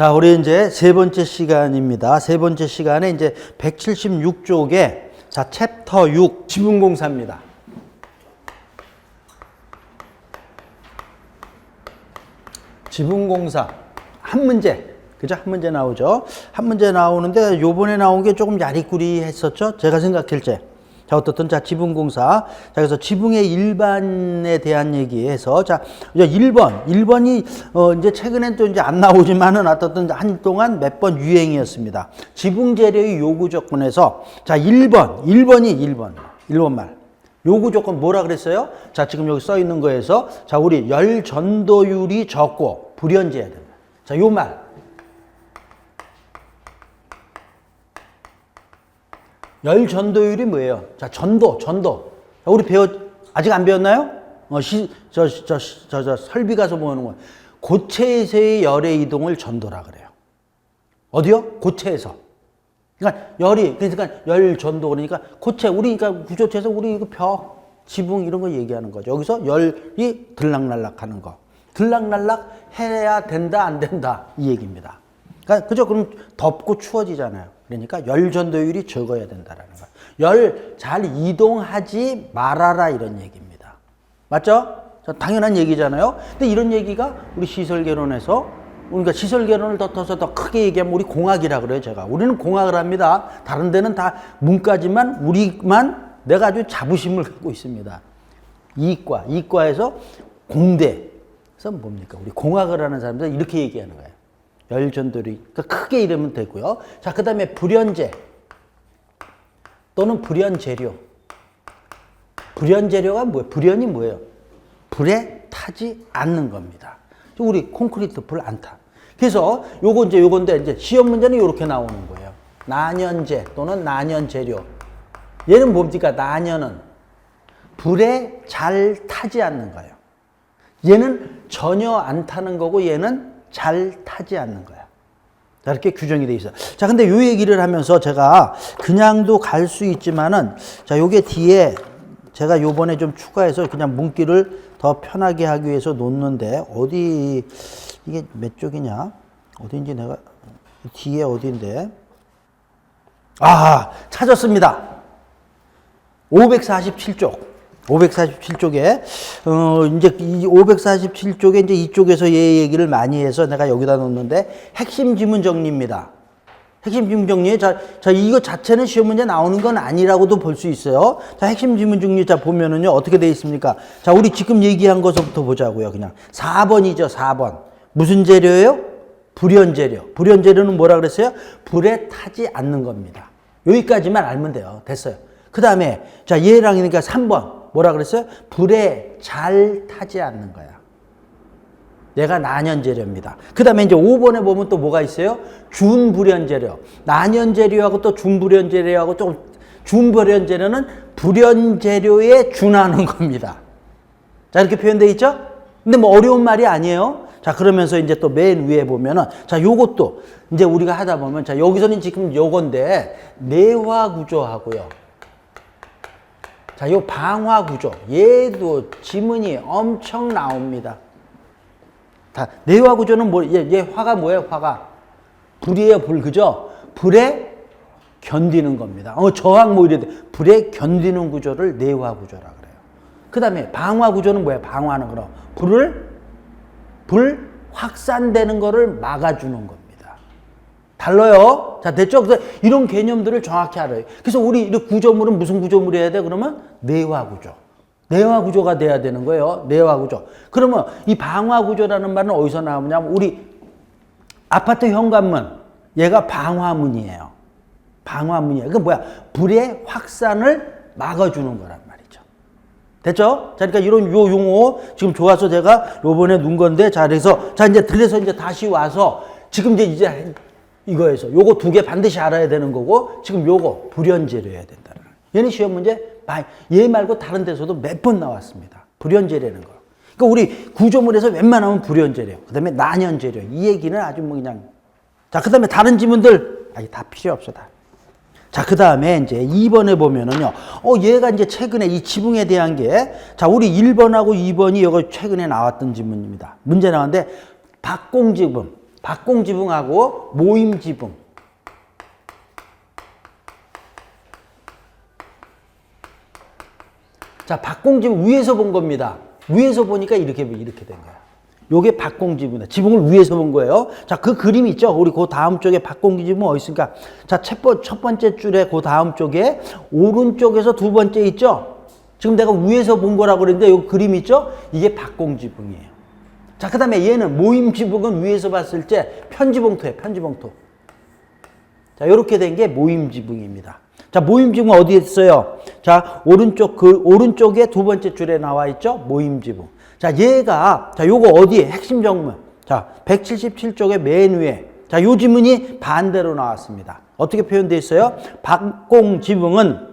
자, 우리 이제 세 번째 시간입니다. 세 번째 시간에 이제 176쪽에 자, 챕터 6 지분공사입니다. 지분공사 한 문제. 그죠? 한 문제 나오죠. 한 문제 나오는데 요번에 나온 게 조금 야리꾸리했었죠. 제가 생각할 때. 자, 어떻든 자, 지분공사. 자, 그래서 지붕의 일반에 대한 얘기해서 자, 1번이 이제 최근엔 또 이제 안 나오지만은 어떻든 한동안 몇 번 유행이었습니다. 지붕 재료의 요구 조건에서 자, 1번 말. 요구 조건 뭐라 그랬어요? 자, 지금 여기 써 있는 거에서 자, 우리 열 전도율이 적고 불연제해야 된다. 자, 요 말. 열 전도율이 뭐예요? 자, 전도. 자, 우리 아직 안 배웠나요? 설비 가서 보는 거. 고체에서의 열의 이동을 전도라 그래요. 어디요? 고체에서. 그러니까 그러니까 열 전도 그러니까 고체, 우리 그러니까 구조체에서 우리 이거 벽, 지붕 이런 거 얘기하는 거죠. 여기서 열이 들락날락 하는 거. 들락날락 해야 된다, 안 된다. 이 얘기입니다. 그러니까, 그죠? 그럼 덥고 추워지잖아요. 그러니까 열 전도율이 적어야 된다라는 거예요. 열 잘 이동하지 말아라 이런 얘기입니다. 맞죠? 당연한 얘기잖아요. 근데 이런 얘기가 우리 시설개론에서 그러니까 시설개론을 더 크게 얘기하면 우리 공학이라 그래요, 제가. 우리는 공학을 합니다. 다른 데는 다 문과지만 우리만 내가 아주 자부심을 갖고 있습니다. 이과에서 공대에서 뭡니까? 우리 공학을 하는 사람들 이렇게 얘기하는 거예요. 열전도율이. 그러니까 크게 이러면 되고요. 자, 그 다음에 불연제 또는 불연재료. 불연재료가 뭐예요? 불연이 뭐예요? 불에 타지 않는 겁니다. 우리 콘크리트 불 안 타. 그래서 요건데 이제 시험 문제는 이렇게 나오는 거예요. 난연재 또는 난연재료. 얘는 뭡니까? 난연은 불에 잘 타지 않는 거예요. 얘는 전혀 안 타는 거고 얘는 잘 타지 않는 거야. 자, 이렇게 규정이 돼 있어. 자, 근데 요 얘기를 하면서 제가 그냥도 갈 수 있지만은 자, 요게 뒤에 제가 요번에 좀 추가해서 그냥 문기를 더 편하게 하기 위해서 놓는데 어디 이게 몇 쪽이냐? 어딘지 내가 뒤에 어딘데? 아, 찾았습니다. 547쪽. 547쪽에, 이제 이 547쪽에 이제 이쪽에서 얘 얘기를 많이 해서 내가 여기다 놓는데 핵심 지문 정리입니다. 핵심 지문 정리. 자, 이거 자체는 시험 문제 나오는 건 아니라고도 볼 수 있어요. 자, 핵심 지문 정리 자, 보면은요, 어떻게 돼 있습니까? 자, 우리 지금 얘기한 것부터 보자고요, 그냥. 4번이죠, 4번. 무슨 재료예요? 불연재료. 불연재료는 뭐라 그랬어요? 불에 타지 않는 겁니다. 여기까지만 알면 돼요. 됐어요. 그 다음에, 자, 얘랑이니까 3번. 뭐라 그랬어요? 불에 잘 타지 않는 거야. 얘가 난연재료입니다. 그 다음에 이제 5번에 보면 또 뭐가 있어요? 준불연재료. 난연재료하고 또 준불연재료하고 좀, 준불연재료는 불연재료에 준하는 겁니다. 자, 이렇게 표현되어 있죠? 근데 뭐 어려운 말이 아니에요. 자, 그러면서 이제 또 맨 위에 보면은, 자, 요것도 이제 우리가 하다 보면, 자, 여기서는 지금 요건데, 내화구조하고요. 자, 요 방화구조. 얘도 지문이 엄청 나옵니다. 자, 내화구조는 뭐, 얘 화가 뭐예요? 화가. 불이에요, 불. 그죠? 불에 견디는 겁니다. 저항 뭐 이래. 불에 견디는 구조를 내화구조라 그래요. 그 다음에 방화구조는 뭐예요? 방화는 그럼. 불 확산되는 거를 막아주는 겁니다. 달라요. 자, 됐죠? 그래서 이런 개념들을 정확히 알아요. 그래서 우리 구조물은 무슨 구조물이 해야 돼? 그러면 내화구조. 내화구조가 돼야 되는 거예요. 내화구조. 그러면 이 방화구조라는 말은 어디서 나오냐면 우리 아파트 현관문. 얘가 방화문이에요. 방화문이에요. 그게 뭐야? 불의 확산을 막아주는 거란 말이죠. 됐죠? 자, 그러니까 이런 요 용어 지금 좋아서 제가 요번에 놓은 건데 자, 그래서 이제 다시 와서 지금 이제 이거에서 요거 두 개 반드시 알아야 되는 거고 지금 요거 불연재료여야 된다는 거예요. 얘는 시험 문제 얘 말고 다른 데서도 몇 번 나왔습니다. 불연재료라는 거. 그러니까 우리 구조물에서 웬만하면 불연재료, 그다음에 난연재료 이 얘기는 아주 뭐 그냥 자, 그다음에 다른 지문들 다 필요 없어 다. 자, 그다음에 이제 2번에 보면은요. 얘가 이제 최근에 이 지붕에 대한 게 자, 우리 1번하고 2번이 이거 최근에 나왔던 지문입니다. 문제 나왔는데 박공지붕 박공지붕하고 모임지붕. 자, 박공지붕 위에서 본 겁니다. 위에서 보니까 이렇게 된 거야. 요게 박공지붕이다. 지붕을 위에서 본 거예요. 자, 그 그림 있죠? 우리 그 다음 쪽에 박공지붕 어디 있습니까? 자, 첫 번째 줄에 그 다음 쪽에 오른쪽에서 두 번째 있죠? 지금 내가 위에서 본 거라고 그랬는데 요 그림 있죠? 이게 박공지붕이에요. 자, 그 다음에 얘는 모임지붕은 위에서 봤을 때 편지봉토예요. 편지봉토. 자, 요렇게 된 게 모임지붕입니다. 자, 모임지붕 어디에 있어요? 자, 오른쪽에 두 번째 줄에 나와 있죠? 모임지붕. 자, 얘가, 자, 요거 어디에? 핵심 정문. 자, 177쪽의 맨 위에. 자, 요 지문이 반대로 나왔습니다. 어떻게 표현되어 있어요? 박공지붕은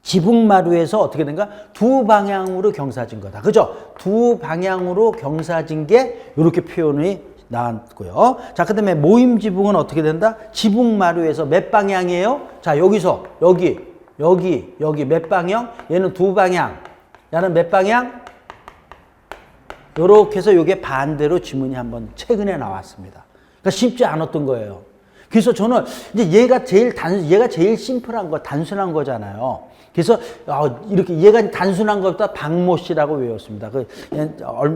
지붕마루에서 어떻게 된가? 두 방향으로 경사진 거다. 그죠? 두 방향으로 경사진 게 이렇게 표현이 나왔고요. 자, 그 다음에 모임지붕은 어떻게 된다? 지붕마루에서 몇 방향이에요? 자, 여기서 여기 몇 방향? 얘는 두 방향. 얘는 몇 방향? 요렇게 해서 요게 반대로 지문이 한번 최근에 나왔습니다. 그러니까 쉽지 않았던 거예요. 그래서 저는 이제 얘가 제일 심플한 거, 단순한 거잖아요. 그래서 이렇게 얘가 단순한 것보다 박모 씨라고 외웠습니다.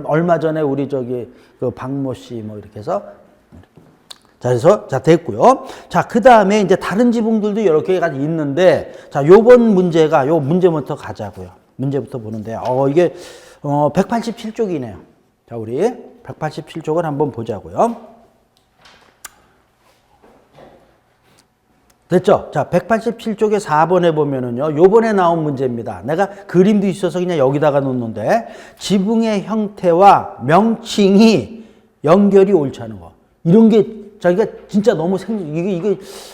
얼마 전에 우리 그 박모 씨 뭐 이렇게 해서 자, 그래서 자 됐고요. 자, 그다음에 이제 다른 지붕들도 여러 개가 있는데 자, 요번 문제가 요 문제부터 가자고요. 문제부터 보는데 이게 187쪽이네요. 자, 우리 187쪽을 한번 보자고요. 됐죠? 자, 187쪽에 4번에 보면은요, 요번에 나온 문제입니다. 내가 그림도 있어서 그냥 여기다가 놓는데, 지붕의 형태와 명칭이 연결이 옳지 않은 거. 이런 게, 자기가 진짜 너무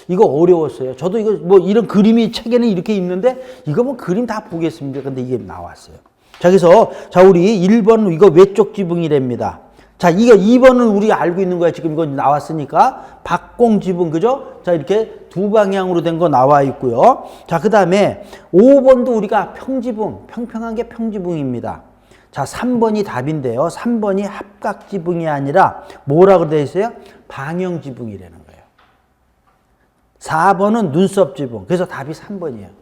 이거 어려웠어요. 저도 이거 뭐 이런 그림이 책에는 이렇게 있는데, 이거 뭐 그림 다 보겠습니다. 근데 이게 나왔어요. 자, 그래서, 자, 우리 1번 이거 외쪽 지붕이랍니다. 자, 이거 2번은 우리 알고 있는 거야. 지금 이거 나왔으니까. 박공지붕, 그죠? 자, 이렇게 두 방향으로 된 거 나와 있고요. 자, 그 다음에 5번도 우리가 평지붕, 평평한 게 평지붕입니다. 자, 3번이 답인데요. 3번이 합각지붕이 아니라 뭐라고 되어 있어요? 방형지붕이라는 거예요. 4번은 눈썹지붕. 그래서 답이 3번이에요.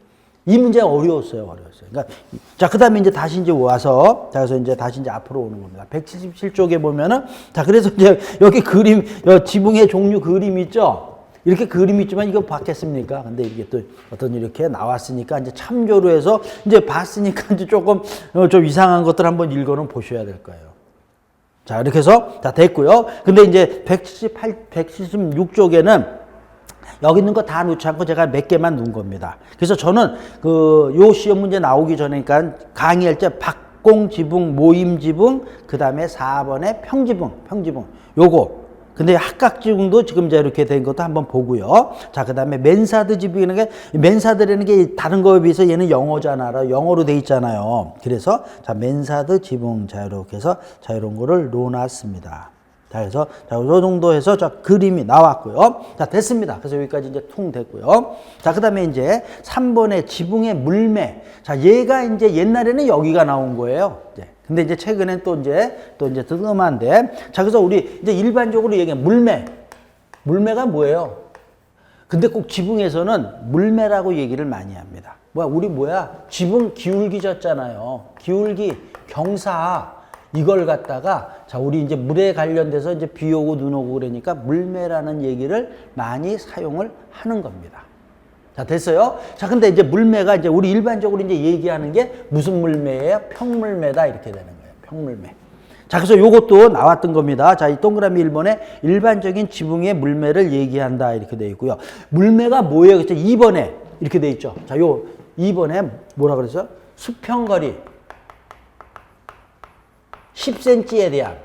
이 문제가 어려웠어요. 그러니까, 자, 그 다음에 이제 다시 이제 와서, 자, 그래서 이제 다시 이제 앞으로 오는 겁니다. 177쪽에 보면은, 자, 그래서 이제 여기 그림, 지붕의 종류 그림 있죠? 이렇게 그림이 있지만 이거 봤겠습니까? 근데 이게 또 어떤 이렇게 나왔으니까 이제 참조로 해서 이제 봤으니까 이제 조금 좀 이상한 것들 한번 읽어는 보셔야 될 거예요. 자, 이렇게 해서, 자, 됐고요. 근데 이제 176쪽에는 여기 있는 거 다 놓지 않고 제가 몇 개만 놓은 겁니다. 그래서 저는 요 시험 문제 나오기 전에 그러니까 강의할 때 박공지붕, 모임지붕, 그 다음에 4번에 평지붕. 요거. 근데 합각지붕도 지금 이제 이렇게 된 것도 한번 보고요. 자, 그 다음에 맨사드 지붕이라는 게, 맨사드라는 게 다른 거에 비해서 얘는 영어잖아요. 영어로 돼 있잖아요. 그래서, 자, 맨사드 지붕. 자, 이렇게 해서, 자, 이런 거를 놓아놨습니다. 자, 그래서, 자, 요 정도 해서, 자, 그림이 나왔고요. 자, 됐습니다. 그래서 여기까지 이제 통 됐고요. 자, 그 다음에 이제 3번에 지붕의 물매. 자, 얘가 이제 옛날에는 여기가 나온 거예요. 이제. 근데 이제 최근엔 또 이제 뜬금한데. 자, 그래서 우리 이제 일반적으로 얘기하면 물매. 물매가 뭐예요? 근데 꼭 지붕에서는 물매라고 얘기를 많이 합니다. 우리 지붕 기울기 졌잖아요. 기울기, 경사. 이걸 갖다가 자, 우리 이제 물에 관련돼서 이제 비 오고 눈 오고 그러니까 물매라는 얘기를 많이 사용을 하는 겁니다. 자, 됐어요? 자, 근데 이제 물매가 이제 우리 일반적으로 이제 얘기하는 게 무슨 물매예요? 평물매다 이렇게 되는 거예요. 평물매. 자, 그래서 요것도 나왔던 겁니다. 자, 이 동그라미 1번에 일반적인 지붕의 물매를 얘기한다 이렇게 되어 있고요. 물매가 뭐예요? 그렇죠? 2번에 이렇게 되어 있죠. 자, 요 2번에 뭐라 그랬어요? 수평거리 10cm에 대한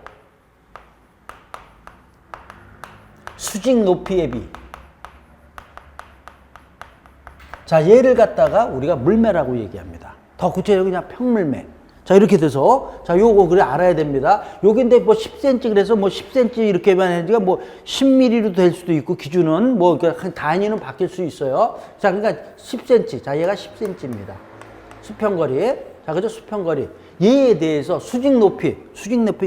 수직 높이의 비. 자, 얘를 갖다가 우리가 물매라고 얘기합니다. 더 구체적으로 그냥 평물매. 자, 이렇게 돼서, 자, 요거 그래 알아야 됩니다. 요긴데 뭐 10cm 그래서 뭐 10cm 이렇게만 해도 뭐 10mm로 될 수도 있고, 기준은 뭐 단위는 바뀔 수 있어요. 자, 그러니까 10cm. 자, 얘가 10cm입니다. 수평거리. 자, 그죠? 수평거리. 얘에 대해서 수직 높이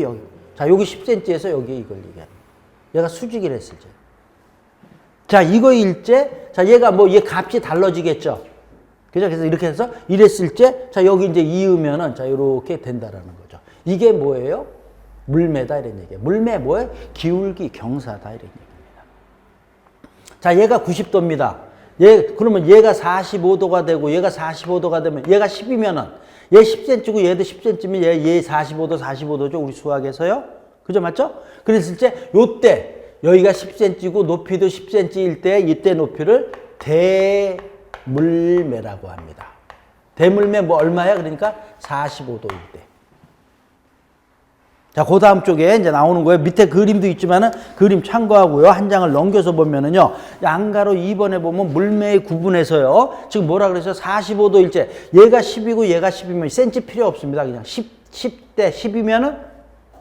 여기. 자, 여기 10cm에서 여기 이걸 얘기하는. 얘가 수직이라 했을 때. 자, 이거일 때, 자, 얘가 뭐, 얘 값이 달라지겠죠. 그죠? 그래서 이렇게 해서 이랬을 때, 자, 여기 이제 이으면은, 자, 이렇게 된다라는 거죠. 이게 뭐예요? 물매다, 이런 얘기예요. 물매 뭐예요? 기울기, 경사다, 이런 얘기입니다. 자, 얘가 90도입니다. 그러면 얘가 45도가 되고, 얘가 45도가 되면, 얘가 10이면은, 얘 10cm고, 얘도 10cm면, 얘 45도, 45도죠. 우리 수학에서요. 그죠? 맞죠? 그랬을 때, 요때, 여기가 10cm고 높이도 10cm일 때 이때 높이를 대물매라고 합니다. 대물매 뭐 얼마야? 그러니까 45도일 때. 자, 그 다음 쪽에 이제 나오는 거예요. 밑에 그림도 있지만은 그림 참고하고요. 한 장을 넘겨서 보면은요. 양가로 2번에 보면 물매의 구분에서요. 지금 뭐라 그랬어요? 45도일 때. 얘가 10이고 얘가 10이면 센치 필요 없습니다. 그냥 10대 10이면은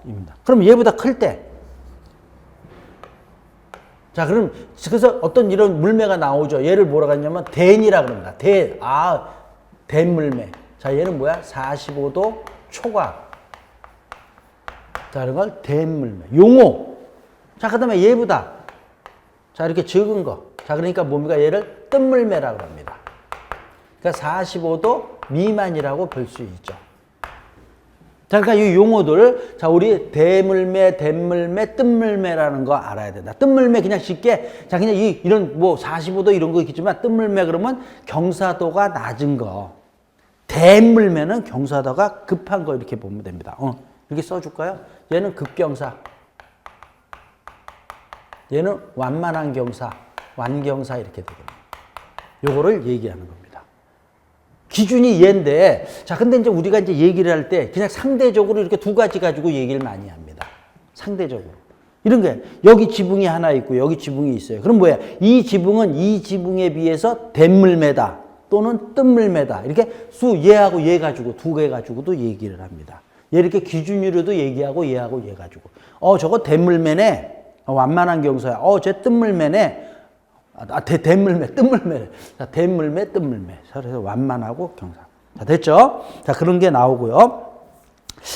입니다. 그럼 얘보다 클 때. 자, 그럼, 그래서 어떤 이런 물매가 나오죠. 얘를 뭐라고 하냐면, 댄이라 그럽니다. 댄물매. 자, 얘는 뭐야? 45도 초과. 자, 이런 걸 댄물매. 용어. 자, 그 다음에 얘보다. 자, 이렇게 적은 거. 자, 그러니까 뭡니까? 얘를 뜸물매라고 합니다. 그러니까 45도 미만이라고 볼 수 있죠. 자, 그러니까 이 용어들, 자, 우리 대물매, 댄물매, 뜸물매라는 거 알아야 된다. 뜸물매 그냥 쉽게, 자, 그냥 이런 뭐 45도 이런 거 있겠지만, 뜸물매 그러면 경사도가 낮은 거. 댄물매는 경사도가 급한 거 이렇게 보면 됩니다. 이렇게 써줄까요? 얘는 급경사. 얘는 완만한 경사, 완경사 이렇게 되겠네요. 요거를 얘기하는 겁니다. 기준이 얘인데, 자, 근데 이제 우리가 이제 얘기를 할 때 그냥 상대적으로 이렇게 두 가지 가지고 얘기를 많이 합니다. 상대적으로. 이런 게, 여기 지붕이 하나 있고, 여기 지붕이 있어요. 그럼 뭐야? 이 지붕은 이 지붕에 비해서 댄물매다. 또는 뜸물매다. 이렇게 얘하고 얘 가지고, 두 개 가지고도 얘기를 합니다. 얘 이렇게 기준으로도 얘기하고, 얘하고 얘 가지고. 저거 댄물매네. 완만한 경사야. 쟤 뜸물매네. 댄물매, 뜸물매. 자, 댄물매, 뜸물매. 그래서 완만하고 경사. 자, 됐죠? 자, 그런 게 나오고요.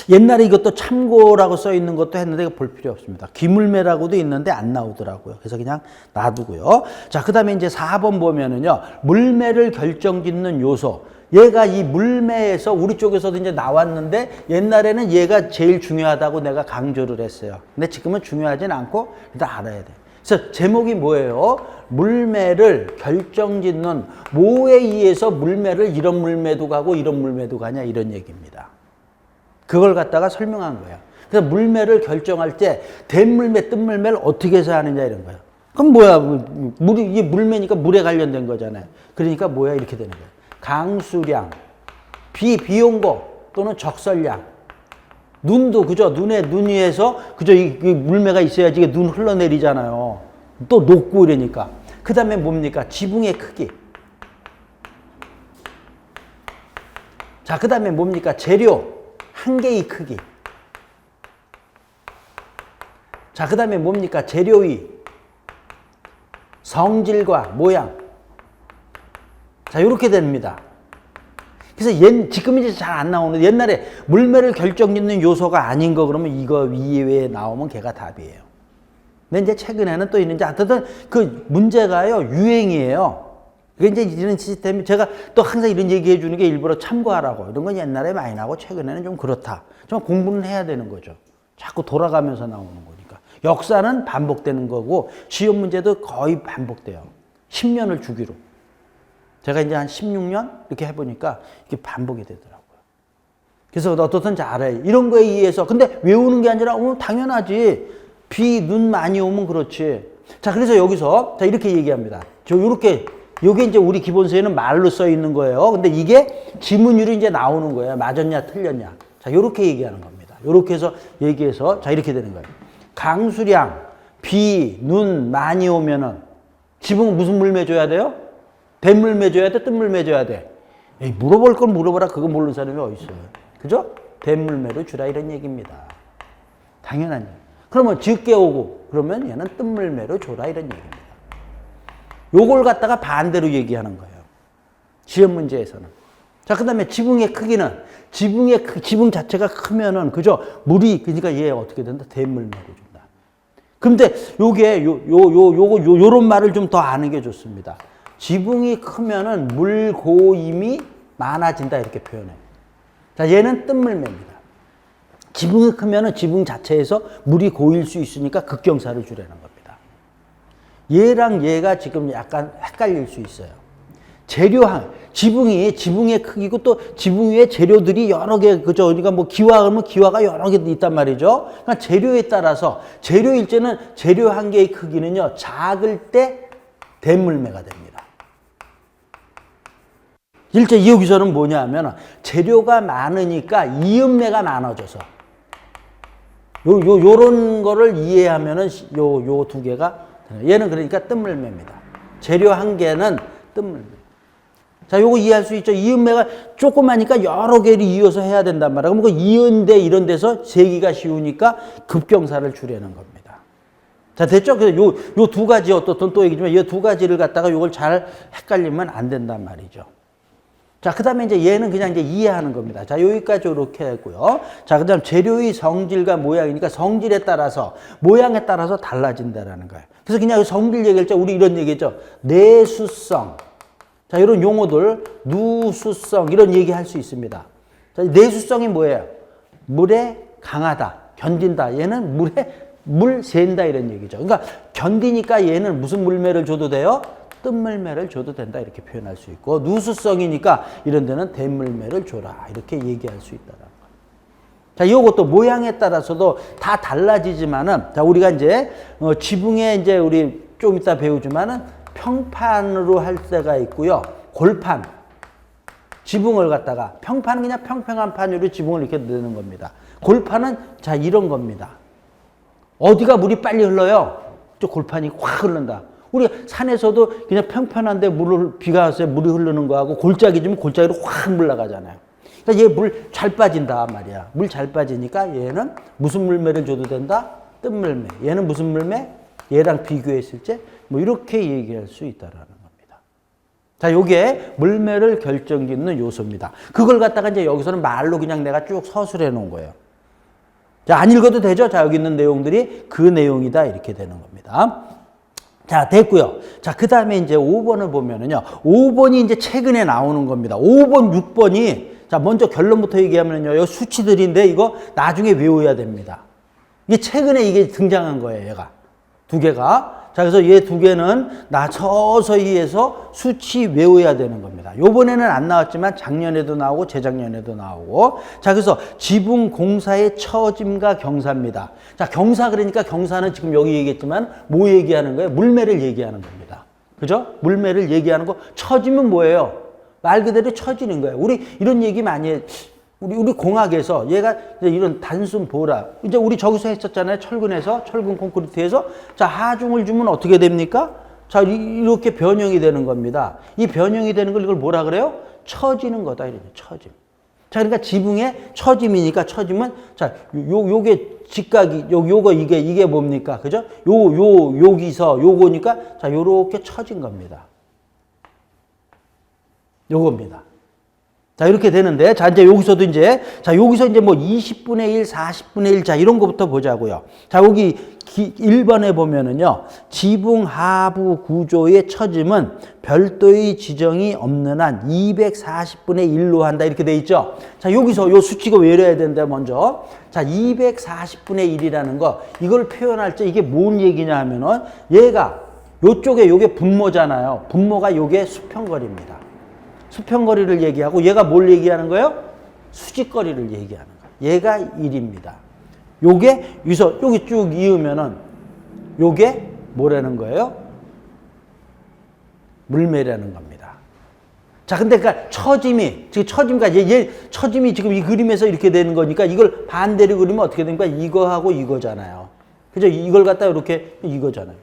옛날에 이것도 참고라고 써 있는 것도 했는데 이거 볼 필요 없습니다. 기물매라고도 있는데 안 나오더라고요. 그래서 그냥 놔두고요. 자, 그 다음에 이제 4번 보면은요. 물매를 결정짓는 요소. 얘가 이 물매에서 우리 쪽에서도 이제 나왔는데 옛날에는 얘가 제일 중요하다고 내가 강조를 했어요. 근데 지금은 중요하진 않고 일단 알아야 돼. 그래서 제목이 뭐예요? 물매를 결정짓는 뭐에 의해서 물매를 이런 물매도 가고 이런 물매도 가냐 이런 얘기입니다. 그걸 갖다가 설명한 거예요. 그래서 물매를 결정할 때 댄물매, 뜸물매를 어떻게 해서 하느냐 이런 거예요. 그럼 뭐야? 이게 물매니까 물에 관련된 거잖아요. 그러니까 뭐야? 이렇게 되는 거예요. 강수량, 비온거 또는 적설량. 눈도 그죠? 눈 위에서 그죠? 이 물매가 있어야지 이게 눈 흘러내리잖아요. 또 녹고 이러니까. 그 다음에 뭡니까? 지붕의 크기. 자, 그 다음에 뭡니까? 재료. 한 개의 크기. 자, 그 다음에 뭡니까? 재료의 성질과 모양. 자, 이렇게 됩니다. 그래서 지금 이제 잘 안 나오는데 옛날에 물매를 결정짓는 요소가 아닌 거 그러면 이거 이외에 나오면 걔가 답이에요. 근데 이제 최근에는 또 있는지 하여튼 그 문제가요 유행이에요. 그게 이제 이런 시스템이 제가 또 항상 이런 얘기해 주는 게 일부러 참고하라고. 이런 건 옛날에 많이 나오고 최근에는 좀 그렇다. 좀 공부는 해야 되는 거죠. 자꾸 돌아가면서 나오는 거니까. 역사는 반복되는 거고 시험 문제도 거의 반복돼요. 10년을 주기로. 제가 이제 한 16년 이렇게 해보니까 이게 반복이 되더라고요. 그래서 어떻든 잘 알아요. 이런 거에 의해서. 근데 외우는 게 아니라, 당연하지. 눈 많이 오면 그렇지. 자, 그래서 여기서, 자, 이렇게 얘기합니다. 요게 이제 우리 기본서에는 말로 써 있는 거예요. 근데 이게 지문으로 이제 나오는 거예요. 맞았냐, 틀렸냐. 자, 요렇게 얘기하는 겁니다. 요렇게 해서 얘기해서, 자, 이렇게 되는 거예요. 강수량, 눈 많이 오면은, 지붕은 무슨 물매 줘야 돼요? 댄물매 줘야 돼? 뜸물매 줘야 돼? 에이, 물어볼 건 물어보라. 그거 모르는 사람이 어딨어요. 그죠? 댄물매로 주라 이런 얘기입니다. 당연한 얘기. 그러면 적게 오고 그러면 얘는 뜸물매로 줘라 이런 얘기입니다. 요걸 갖다가 반대로 얘기하는 거예요. 시험 문제에서는. 자, 그 다음에 지붕의 크기는 지붕 자체가 크면은 그죠? 물이 그러니까 얘 어떻게 된다? 댄물매로 준다. 근데 요런 말을 좀 더 아는 게 좋습니다. 지붕이 크면은 물고임이 많아진다 이렇게 표현해요. 자, 얘는 뜬물매입니다. 지붕이 크면은 지붕 자체에서 물이 고일 수 있으니까 극경사를 주라는 겁니다. 얘랑 얘가 지금 약간 헷갈릴 수 있어요. 지붕의 크기고 또 지붕 위에 재료들이 여러 개, 그죠? 그러니까 뭐 기와하면 기와가 여러 개 있단 말이죠. 그러니까 재료에 따라서 재료일 때는 재료 한 개의 크기는요, 작을 때 대물매가 됩니다. 일제 여기서는 뭐냐 하면 재료가 많으니까 이음매가 많아져서 요런 거를 이해하면은 요 두 개가 얘는 그러니까 뜬물매입니다. 재료 한 개는 뜬물매. 자, 요거 이해할 수 있죠? 이음매가 조그마니까 여러 개를 이어서 해야 된단 말이야. 그럼 그 이은데 이런 데서 세기가 쉬우니까 급경사를 주려는 겁니다. 자, 됐죠? 그래서 요 두 가지 어떻든 또 얘기지만 이 두 가지를 갖다가 요걸 잘 헷갈리면 안 된단 말이죠. 자, 그 다음에 이제 얘는 그냥 이제 이해하는 겁니다. 자, 여기까지 이렇게 했고요. 자, 그 다음 재료의 성질과 모양이니까 성질에 따라서, 모양에 따라서 달라진다라는 거예요. 그래서 그냥 성질 얘기할 때 우리 이런 얘기했죠. 내수성. 자, 이런 용어들, 누수성, 이런 얘기 할 수 있습니다. 자, 내수성이 뭐예요? 물에 강하다, 견딘다. 얘는 물 샌다 이런 얘기죠. 그러니까 견디니까 얘는 무슨 물매를 줘도 돼요? 뜬물매를 줘도 된다 이렇게 표현할 수 있고, 누수성이니까 이런 데는 대물매를 줘라 이렇게 얘기할 수 있다는 거예요. 자, 이것도 모양에 따라서도 다 달라지지만은, 자, 우리가 이제 지붕에 이제 우리 좀 이따 배우지만은 평판으로 할 때가 있고요, 골판. 지붕을 갖다가 평판은 그냥 평평한 판으로 지붕을 이렇게 내는 겁니다. 골판은 자 이런 겁니다. 어디가 물이 빨리 흘러요? 저 골판이 확 흐른다. 우리 산에서도 그냥 평평한데 비가 왔어요. 물이 흐르는 거하고 골짜기 주면 골짜기로 확 물러가잖아요. 그러니까 얘 물 잘 빠진다 말이야. 물 잘 빠지니까 얘는 무슨 물매를 줘도 된다? 뜬물매. 얘는 무슨 물매? 얘랑 비교했을 때 뭐 이렇게 얘기할 수 있다라는 겁니다. 자, 요게 물매를 결정짓는 요소입니다. 그걸 갖다가 이제 여기서는 말로 그냥 내가 쭉 서술해 놓은 거예요. 자, 안 읽어도 되죠? 자, 여기 있는 내용들이 그 내용이다 이렇게 되는 겁니다. 자, 됐고요. 자, 그 다음에 이제 5번을 보면은요. 5번이 이제 최근에 나오는 겁니다. 5번, 6번이, 자, 먼저 결론부터 얘기하면요. 이 수치들인데 이거 나중에 외워야 됩니다. 이게 최근에 이게 등장한 거예요, 얘가. 두 개가. 자, 그래서 얘 두 개는 서서히 해서 수치 외워야 되는 겁니다. 요번에는 안 나왔지만 작년에도 나오고 재작년에도 나오고. 자, 그래서 지붕 공사의 처짐과 경사입니다. 자, 경사 그러니까 경사는 지금 여기 얘기했지만 뭐 얘기하는 거예요? 물매를 얘기하는 겁니다. 그죠? 물매를 얘기하는 거. 처짐은 뭐예요? 말 그대로 처지는 거예요. 우리 이런 얘기 많이 해. 우리 공학에서 얘가 이제 이런 단순 보라. 이제 우리 저기서 했었잖아요. 철근 콘크리트에서. 자, 하중을 주면 어떻게 됩니까? 자, 이렇게 변형이 되는 겁니다. 이 변형이 되는 걸 이걸 뭐라 그래요? 처지는 거다. 이러죠. 처짐. 자, 그러니까 지붕의 처짐이니까 처짐은 자, 요게 직각이, 요거 이게 뭡니까? 그죠? 여기서 요거니까 자, 요렇게 처진 겁니다. 요겁니다. 자, 이렇게 되는데, 자, 이제 여기서도 이제, 자, 여기서 이제 뭐 20분의 1, 40분의 1, 자, 이런 거부터 보자고요. 자, 여기 1번에 보면은요, 지붕 하부 구조의 처짐은 별도의 지정이 없는 한 240분의 1로 한다. 이렇게 돼 있죠. 자, 여기서 요 수치가 외려야 된다, 먼저. 자, 240분의 1이라는 거, 이걸 표현할 때 이게 뭔 얘기냐 하면은, 얘가, 요쪽에 요게 분모잖아요. 분모가 요게 수평거리입니다. 수평거리를 얘기하고 얘가 뭘 얘기하는 거예요? 수직거리를 얘기하는 거예요. 얘가 1입니다. 요게 여기 쭉 이으면은 요게 뭐라는 거예요? 물매라는 겁니다. 자, 근데 그러니까 처짐이 처짐이 지금 이 그림에서 이렇게 되는 거니까 이걸 반대로 그리면 어떻게 됩니까? 이거하고 이거잖아요. 그죠? 이걸 갖다 이렇게 이거잖아요.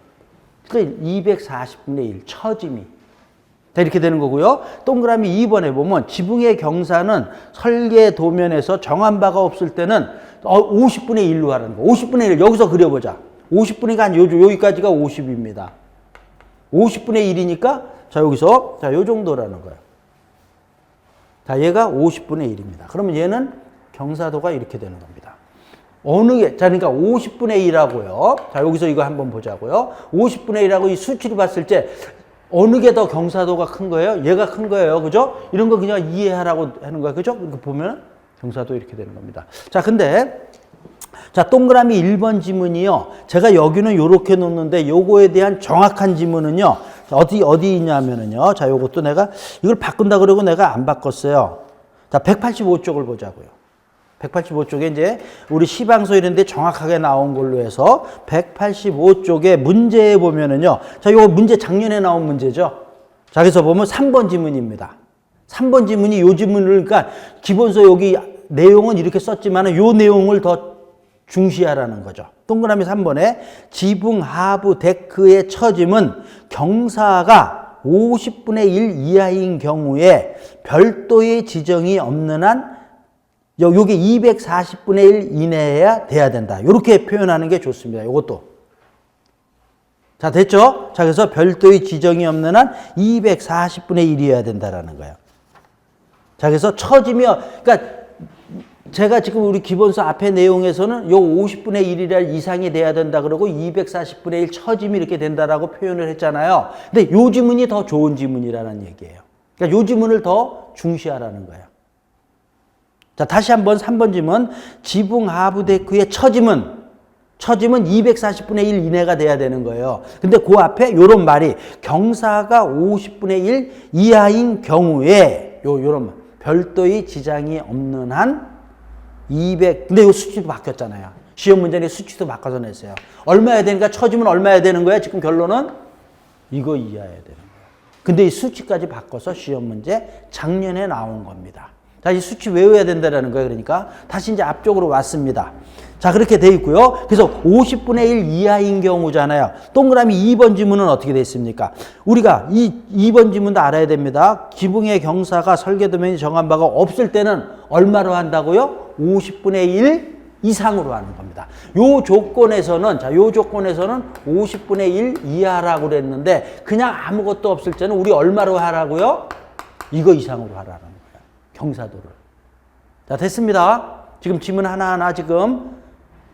그러니까 240분의 1 처짐이 이렇게 되는 거고요. 동그라미 2번에 보면 지붕의 경사는 설계 도면에서 정한 바가 없을 때는 50분의 1로 하는 거. 50분의 1 여기서 그려보자. 50분이가 한 여기까지가 50입니다. 50분의 1이니까 자, 여기서 자, 요 정도라는 거예요. 자, 얘가 50분의 1입니다. 그러면 얘는 경사도가 이렇게 되는 겁니다. 어느 게, 자, 그러니까 50분의 1하고요. 자, 여기서 이거 한번 보자고요. 50분의 1하고 이 수치를 봤을 때 어느 게 더 경사도가 큰 거예요? 얘가 큰 거예요. 그죠? 이런 거 그냥 이해하라고 하는 거야. 그죠? 이거 보면 경사도 이렇게 되는 겁니다. 자, 근데 자, 동그라미 1번 지문이요. 제가 여기는 이렇게 놓는데 요거에 대한 정확한 지문은요. 어디 있냐면은요. 자, 요것도 내가 이걸 바꾼다 그러고 내가 안 바꿨어요. 자, 185쪽을 보자고요. 185쪽에 이제 우리 시방서 이런 데 정확하게 나온 걸로 해서 185쪽에 문제에 보면은요. 자, 요거 문제 작년에 나온 문제죠. 자, 그래서 보면 3번 지문입니다. 3번 지문이 요 지문을, 그러니까 기본서 여기 내용은 이렇게 썼지만은 요 내용을 더 중시하라는 거죠. 동그라미 3번에 지붕 하부 데크의 처짐은 경사가 50분의 1 이하인 경우에 별도의 지정이 없는 한 요게 240분의 1 이내여야 돼야 된다. 이렇게 표현하는 게 좋습니다. 이것도. 자, 됐죠? 자, 그래서 별도의 지정이 없는 한 240분의 1이어야 된다라는 거예요. 자, 그래서 처지면, 그러니까 제가 지금 우리 기본서 앞에 내용에서는 요 50분의 1이라 이상이 돼야 된다 그러고 240분의 1 처짐이 이렇게 된다라고 표현을 했잖아요. 근데 요 지문이 더 좋은 지문이라는 얘기예요. 그러니까 요 지문을 더 중시하라는 거예요. 자, 다시 한번 3번 지문. 지붕 하부 데크의 처짐은 240분의 1 이내가 돼야 되는 거예요. 근데 그 앞에 요런 말이 경사가 50분의 1 이하인 경우에 요런 말. 별도의 지장이 없는 한 200, 근데 이 수치도 바뀌었잖아요. 시험 문제는 수치도 바꿔서 냈어요. 얼마야 되니까 처지면 얼마야 되는 거야? 지금 결론은 이거 이하야 되는 거예요. 근데 이 수치까지 바꿔서 시험 문제 작년에 나온 겁니다. 자, 이 수치 외워야 된다는 거예요. 그러니까 다시 이제 앞쪽으로 왔습니다. 자, 그렇게 돼 있고요. 그래서 50분의 1 이하인 경우잖아요. 동그라미 2번 지문은 어떻게 돼 있습니까? 우리가 이 2번 지문도 알아야 됩니다. 지붕의 경사가 설계도면이 정한 바가 없을 때는 얼마로 한다고요? 50분의 1 이상으로 하는 겁니다. 요 조건에서는, 자, 요 조건에서는 50분의 1 이하라고 그랬는데 그냥 아무것도 없을 때는 우리 얼마로 하라고요? 이거 이상으로 하라는 거예요. 경사도를. 자, 됐습니다. 지금 지문 하나하나 지금.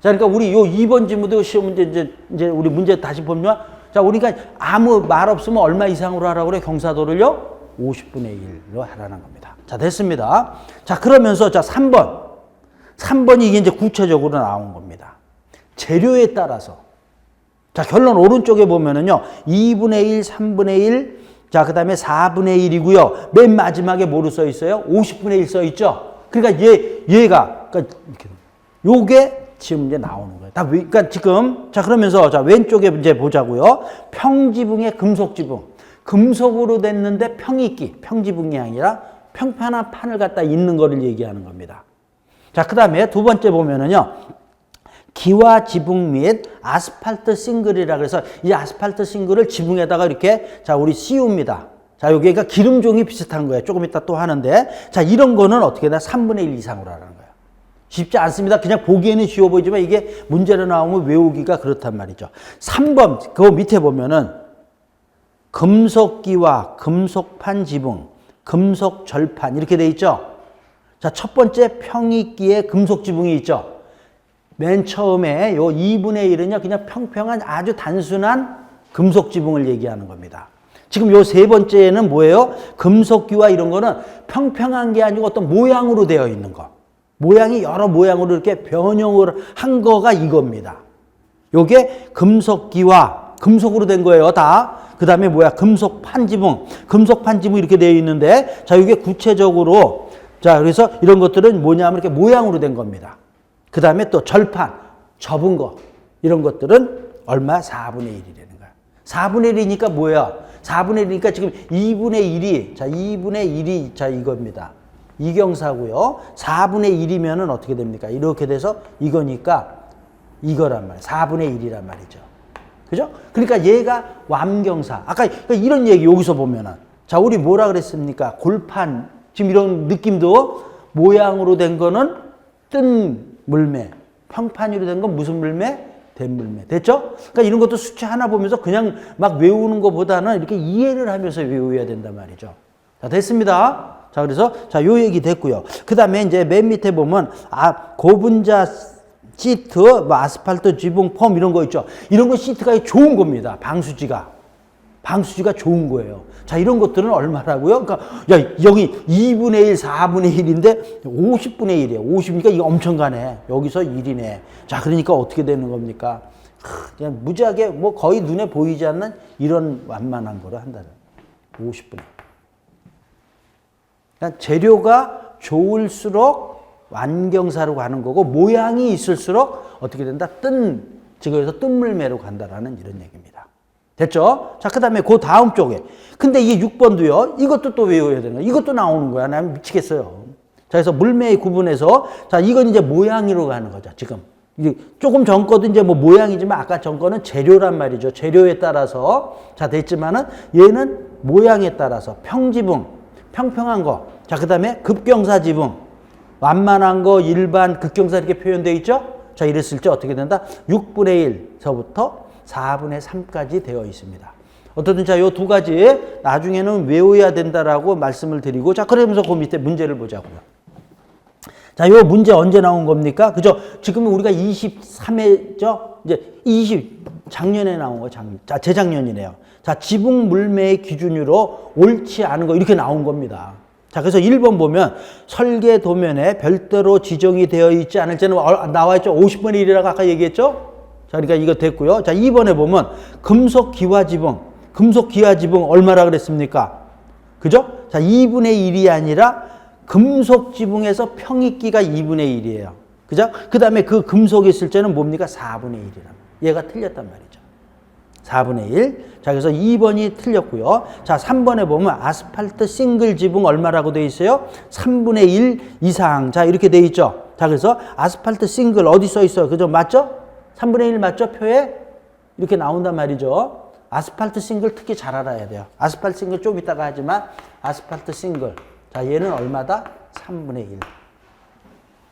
자, 그러니까 우리 요 2번 지문도 시험 문제 이제 우리 문제 다시 보면, 자, 우리가 아무 말 없으면 얼마 이상으로 하라고 그래? 경사도를요? 50분의 1로 하라는 겁니다. 자, 됐습니다. 자, 그러면서 자, 3번이 이게 이제 구체적으로 나온 겁니다. 재료에 따라서. 자, 결론 오른쪽에 보면은요. 2분의 1, 3분의 1, 자, 그 다음에 4분의 1이고요. 맨 마지막에 뭐로 써 있어요? 50분의 1 써 있죠? 그러니까 얘가, 그러니까 이렇게. 요게 지금 이제 나오는 거예요. 그러니까 지금, 자, 그러면서, 자, 왼쪽에 이제 보자고요. 평지붕의 금속지붕. 금속으로 됐는데 평이끼, 평지붕이 아니라 평평한 판을 갖다 잇는 거를 얘기하는 겁니다. 자, 그 다음에 두 번째 보면은요. 기와 지붕 및 아스팔트 싱글이라 그래서 이 아스팔트 싱글을 지붕에다가 이렇게, 자, 우리 씌웁니다. 자, 여기가 기름종이 비슷한 거예요. 조금 이따 또 하는데. 자, 이런 거는 어떻게 나 3분의 1 이상으로 하라는 거예요. 쉽지 않습니다. 그냥 보기에는 쉬워 보이지만 이게 문제로 나오면 외우기가 그렇단 말이죠. 3번, 그 밑에 보면은 금속기와 금속판 지붕, 금속 절판 이렇게 돼 있죠. 자, 첫 번째 평이끼에 금속 지붕이 있죠. 맨 처음에 요 2분의 1은요, 그냥 평평한 아주 단순한 금속 지붕을 얘기하는 겁니다. 지금 요 세 번째는 뭐예요? 금속기와 이런 거는 평평한 게 아니고 어떤 모양으로 되어 있는 거. 모양이 여러 모양으로 이렇게 변형을 한 거가 이겁니다. 요게 금속기와 금속으로 된 거예요, 다. 그 다음에 뭐야? 금속 판지붕. 금속 판지붕 이렇게 되어 있는데, 자, 이게 구체적으로, 자, 그래서 이런 것들은 뭐냐면 이렇게 모양으로 된 겁니다. 그 다음에 또 절판, 접은 거. 이런 것들은 얼마? 4분의 1이라는 거야. 4분의 1이니까 뭐야? 4분의 1이니까 지금 2분의 1이, 자, 2분의 1이, 자, 이겁니다. 이경사고요. 4분의 1이면은 어떻게 됩니까? 이렇게 돼서 이거니까 이거란 말이에요. 4분의 1이란 말이죠. 그죠? 그러니까 얘가 완경사. 아까 이런 얘기 여기서 보면은. 자, 우리 뭐라 그랬습니까? 골판. 지금 이런 느낌도 모양으로 된 거는 뜬 물매. 평판으로 된 건 무슨 물매? 된 물매. 됐죠? 그러니까 이런 것도 수치 하나 보면서 그냥 막 외우는 것보다는 이렇게 이해를 하면서 외워야 된단 말이죠. 자, 됐습니다. 자, 그래서, 자, 요 얘기 됐고요. 그 다음에 이제 맨 밑에 보면, 고분자 시트, 뭐 아스팔트, 지붕, 폼 이런 거 있죠. 이런 거 시트가 좋은 겁니다. 방수지가 좋은 거예요. 자, 이런 것들은 얼마라고요? 그러니까, 야, 여기 2분의 1, 4분의 1인데 50분의 1이에요. 50이니까 이거 엄청 가네. 여기서 1이네. 자, 그러니까 어떻게 되는 겁니까? 그냥 무지하게 뭐 거의 눈에 보이지 않는 이런 완만한 거를 한다는 50분의 1. 그러니까 재료가 좋을수록 완경사로 가는 거고 모양이 있을수록 어떻게 된다? 지금에서 뜬물매로 간다라는 이런 얘기입니다. 됐죠? 자, 그 다음에 그 다음 쪽에. 근데 이게 6번도요. 이것도 또 외워야 되는 거야. 이것도 나오는 거야. 나 미치겠어요. 자, 그래서 물매의 구분에서 자, 이건 이제 모양으로 가는 거죠. 지금. 이게 조금 전 거도 이제 뭐 모양이지만 아까 전 거는 재료란 말이죠. 재료에 따라서. 자, 됐지만은 얘는 모양에 따라서 평지붕, 평평한 거. 자, 그 다음에 급경사 지붕. 완만한 거, 일반, 극경사 이렇게 표현되어 있죠? 자, 이랬을 때 어떻게 된다? 6분의 1서부터 4분의 3까지 되어 있습니다. 어떻든 자, 요 두 가지 나중에는 외워야 된다라고 말씀을 드리고 자, 그러면서 그 밑에 문제를 보자고요. 자, 요 문제 언제 나온 겁니까? 그죠? 지금은 우리가 23회죠? 이제 작년에 나온 거, 자, 재작년이네요. 자, 지붕 물매의 기준으로 옳지 않은 거 이렇게 나온 겁니다. 자, 그래서 1번 보면 설계 도면에 별도로 지정이 되어 있지 않을 때는 나와 있죠. 50분의 1이라고 아까 얘기했죠? 자, 그러니까 이거 됐고요. 자, 2번에 보면 금속 기화 지붕 얼마라 그랬습니까? 그죠? 자, 2분의 1이 아니라 금속 지붕에서 평익기가 2분의 1이에요. 그죠? 그 다음에 그 금속이 있을 때는 뭡니까? 4분의 1이랍니다. 얘가 틀렸단 말이죠. 4분의 1. 자, 그래서 2번이 틀렸고요. 자, 3번에 보면 아스팔트 싱글 지붕 얼마라고 되어 있어요? 3분의 1 이상. 자, 이렇게 되어 있죠. 자, 그래서 아스팔트 싱글 어디 써 있어요? 그죠? 맞죠? 3분의 1 맞죠? 표에? 이렇게 나온단 말이죠. 아스팔트 싱글 특히 잘 알아야 돼요. 아스팔트 싱글 좀 이따가 하지만 아스팔트 싱글. 자, 얘는 얼마다? 3분의 1.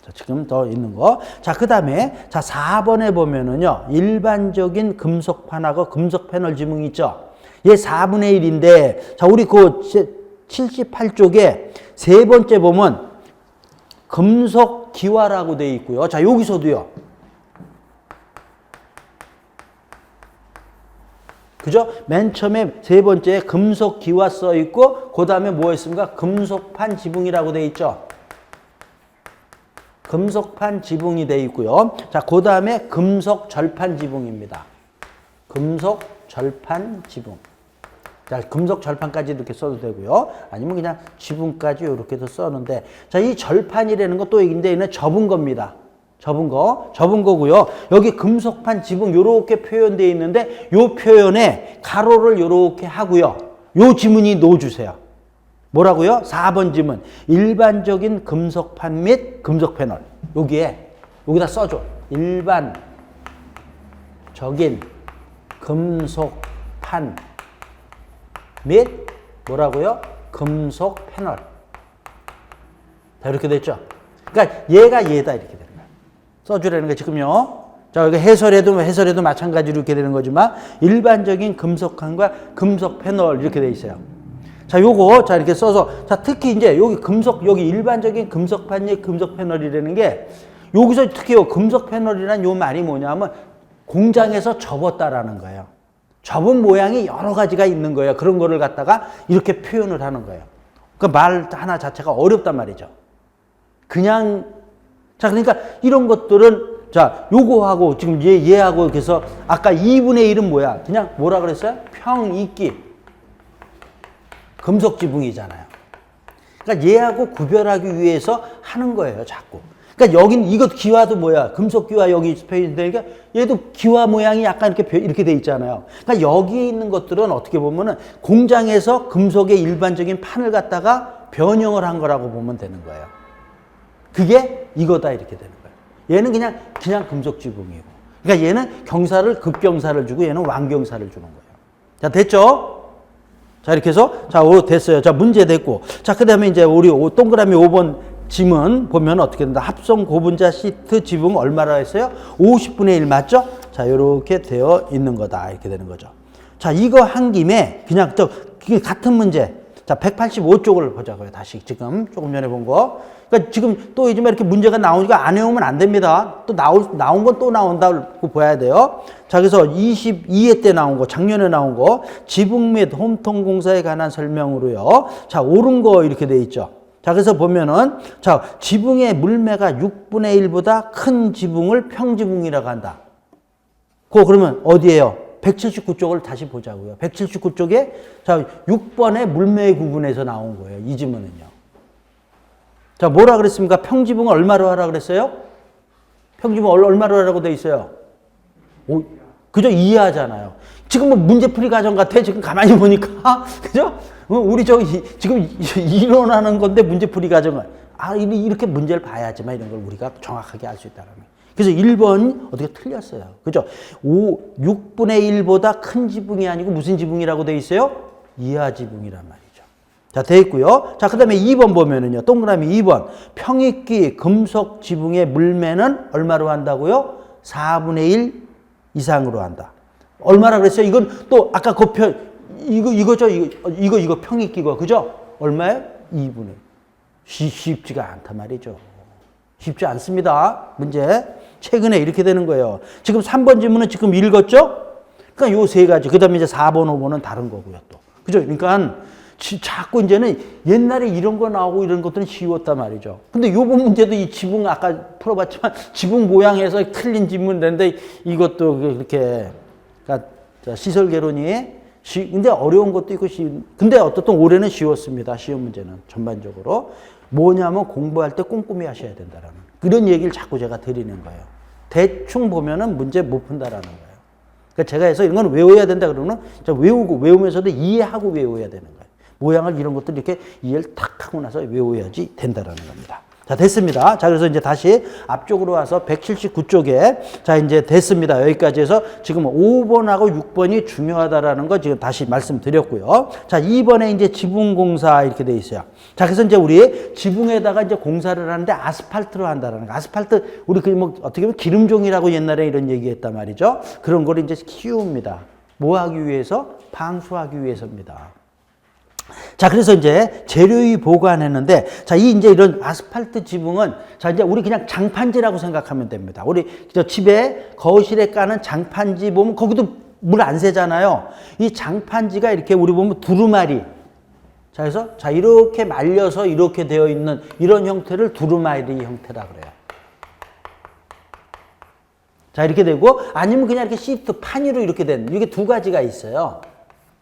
자, 지금 더 있는 거. 자, 그 다음에, 자, 4번에 보면은요, 일반적인 금속판하고 금속 패널 지붕이 있죠. 얘 4분의 1인데, 자, 우리 그 78쪽에 세 번째 보면 금속 기화라고 되어 있고요. 자, 여기서도요. 그죠? 맨 처음에 세 번째 금속 기화 써 있고, 그 다음에 뭐였습니까? 금속판 지붕이라고 되어 있죠. 금속판 지붕이 되어 있고요. 자, 그 다음에 금속 절판 지붕입니다. 금속 절판 지붕. 자, 금속 절판까지 이렇게 써도 되고요. 아니면 그냥 지붕까지 이렇게도 써는데, 자, 이 절판이라는 것도 얘기인데, 얘는 접은 겁니다. 접은 거고요. 여기 금속판 지붕 요렇게 표현되어 있는데, 요 표현에 가로를 요렇게 하고요. 요 지문이 넣어주세요. 뭐라고요? 4번 지문. 일반적인 금속판 및 금속 패널. 여기다 써줘. 일반적인 금속판 및 뭐라고요? 금속 패널. 자, 이렇게 됐죠? 그러니까 얘가 얘다 이렇게 되는 거야. 써주라는 거 지금요. 자, 여기 해설에도 마찬가지로 이렇게 되는 거지만 일반적인 금속판과 금속 패널 이렇게 돼 있어요. 자, 요거, 자, 이렇게 써서, 자, 특히 이제 여기 일반적인 금속판 및 금속 패널이라는 게, 여기서 특히 금속 패널이란 요 말이 뭐냐면, 공장에서 접었다라는 거예요. 접은 모양이 여러 가지가 있는 거예요. 그런 거를 갖다가 이렇게 표현을 하는 거예요. 그 말 하나 자체가 어렵단 말이죠. 그냥, 자, 그러니까 이런 것들은, 자, 요거하고, 지금 얘하고, 그래서 아까 2분의 1은 뭐야? 그냥 뭐라 그랬어요? 평익기. 금속 지붕이잖아요. 그러니까 얘하고 구별하기 위해서 하는 거예요, 자꾸. 그러니까 여긴 이것 기와도 뭐야? 금속 기와 여기 표현되니까 얘도 기와 모양이 약간 이렇게 돼 있잖아요. 그러니까 여기 있는 것들은 어떻게 보면은 공장에서 금속의 일반적인 판을 갖다가 변형을 한 거라고 보면 되는 거예요. 그게 이거다 이렇게 되는 거예요. 얘는 그냥 금속 지붕이고. 그러니까 얘는 경사를 급경사를 주고 얘는 완경사를 주는 거예요. 자, 됐죠? 자, 이렇게 해서, 자, 됐어요. 자, 문제 됐고. 자, 그 다음에 이제 우리 동그라미 5번 지문 보면 어떻게 된다. 합성 고분자 시트 지붕 얼마라 했어요? 50분의 1 맞죠? 자, 요렇게 되어 있는 거다. 이렇게 되는 거죠. 자, 이거 한 김에 그냥 같은 문제. 자, 185쪽을 보자고요. 다시 지금 조금 전에 본 거. 그러니까 지금 또 요즘에 이렇게 문제가 나오니까 안 외우면 안 됩니다. 또 나온 건 또 나온다고 봐야 돼요. 자, 그래서 22회 때 나온 거, 작년에 나온 거, 지붕 및 홈통공사에 관한 설명으로요. 자, 옳은 거 이렇게 돼 있죠. 자, 그래서 보면은, 자, 지붕의 물매가 6분의 1보다 큰 지붕을 평지붕이라고 한다. 그거 그러면 어디에요? 179쪽을 다시 보자고요. 179쪽에, 자, 6번의 물매의 구분에서 나온 거예요. 이 지문은요. 자, 뭐라 그랬습니까? 평지붕을 얼마로 하라 그랬어요? 평지붕 얼마로 하라고 돼 있어요? 그죠? 이해하잖아요. 지금 뭐 문제풀이 과정 같아. 지금 가만히 보니까. 그죠? 우리 지금 이론하는 건데 문제풀이 과정을. 이렇게 문제를 봐야지만 이런 걸 우리가 정확하게 알 수 있다는 거예요. 그래서 1번 어떻게 틀렸어요. 그죠? 6분의 1보다 큰 지붕이 아니고 무슨 지붕이라고 돼 있어요? 이하 지붕이란 말이죠. 자, 돼 있고요. 자, 그 다음에 2번 보면은요. 동그라미 2번. 평익기 금속 지붕의 물매는 얼마로 한다고요? 4분의 1 이상으로 한다. 얼마라 그랬어요? 이건 또 아까 이거죠? 이거 평익기고. 그죠? 얼마예요? 2분의 1. 쉽지가 않단 말이죠. 쉽지 않습니다. 문제. 최근에 이렇게 되는 거예요. 지금 3번 질문은 지금 읽었죠? 그러니까 요 세 가지. 그 다음에 이제 4번, 5번은 다른 거고요, 또. 그죠? 그러니까 자꾸 이제는 옛날에 이런 거 나오고 이런 것들은 쉬웠단 말이죠. 근데 요번 문제도 이 지붕 아까 풀어봤지만 지붕 모양에서 틀린 질문인데 이것도 그렇게, 그러니까 시설개론이 근데 어려운 것도 있고 근데 어떻든 올해는 쉬웠습니다. 쉬운 문제는 전반적으로. 뭐냐면 공부할 때 꼼꼼히 하셔야 된다라는 그런 얘기를 자꾸 제가 드리는 거예요. 대충 보면은 문제 못 푼다라는 거예요. 그러니까 제가 해서 이런 건 외워야 된다 그러면 외우면서도 이해하고 외워야 되는 거예요. 모양을 이런 것들 이렇게 이해를 탁 하고 나서 외워야지 된다라는 겁니다. 자, 됐습니다. 자, 그래서 이제 다시 앞쪽으로 와서 179쪽에 자, 이제 됐습니다. 여기까지 해서 지금 5번하고 6번이 중요하다라는 거 지금 다시 말씀드렸고요. 자, 2번에 이제 지붕공사 이렇게 돼 있어요. 자, 그래서 이제 우리 지붕에다가 이제 공사를 하는데 아스팔트로 한다라는 거. 아스팔트, 우리 뭐 어떻게 보면 기름종이라고 옛날에 이런 얘기 했단 말이죠. 그런 걸 이제 키웁니다. 뭐 하기 위해서? 방수하기 위해서입니다. 자, 그래서 이제 재료의 보관했는데, 자, 이제 이런 아스팔트 지붕은, 자, 이제 우리 그냥 장판지라고 생각하면 됩니다. 우리 저 집에 거실에 까는 장판지 보면 거기도 물 안 새잖아요. 이 장판지가 이렇게 우리 보면 두루마리. 자, 그래서 자, 이렇게 말려서 이렇게 되어 있는 이런 형태를 두루마리 형태라 그래요. 자, 이렇게 되고, 아니면 그냥 이렇게 시트 판이로 이렇게 된, 이게 두 가지가 있어요.